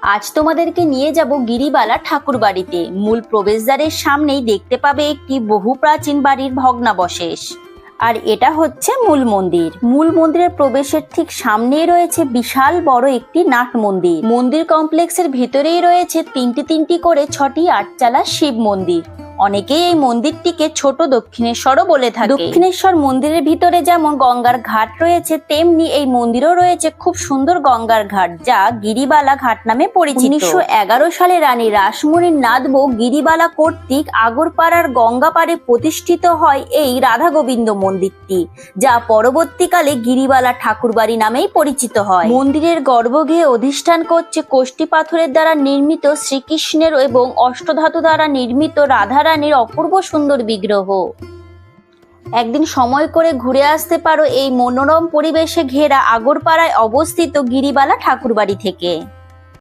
আজ তোমাদেরকে নিয়ে যাব গিরিবালা ঠাকুর বাড়িতে। মূল প্রবেশদ্বারের সামনেই দেখতে পাবে একটি বহু প্রাচীন বাড়ির ভগ্নাবশেষ। আর এটা হচ্ছে মূল মন্দির। মূল মন্দিরের প্রবেশের ঠিক সামনেই রয়েছে বিশাল বড় একটি নাট মন্দির। মন্দির কমপ্লেক্সের ভিতরেই রয়েছে তিনটি করে 6টি আটচালা শিব মন্দির। অনেকেই এই মন্দিরটিকে ছোট দক্ষিণেশ্বরও বলে থাকে। দক্ষিণেশ্বর মন্দিরের ভিতরে যেমন গঙ্গার ঘাট রয়েছে, তেমনি এই মন্দিরেও রয়েছে খুব সুন্দর গঙ্গার ঘাট, যা গিরিবালা ঘাট নামে পরিচিত। 1911 সালে রানী রাসমণির নাতবউ গিরিবালা কর্তৃক আগরপাড়ার গঙ্গা পাড়ে প্রতিষ্ঠিত হয় এই রাধা গোবিন্দ মন্দিরটি, যা পরবর্তীকালে গিরিবালা ঠাকুরবাড়ি নামেই পরিচিত হয়। মন্দিরের গর্ভগৃহে অধিষ্ঠান করছে কোষ্ঠী পাথরের দ্বারা নির্মিত শ্রীকৃষ্ণের এবং অষ্টধাতু দ্বারা নির্মিত রাধা রানীর অপূর্ব সুন্দর বিগ্রহ। একদিন সময় করে ঘুরে আসতে পারো এই মনোরম পরিবেশে ঘেরা আগরপাড়ায় অবস্থিত গিরিবালা ঠাকুরবাড়ি থেকে।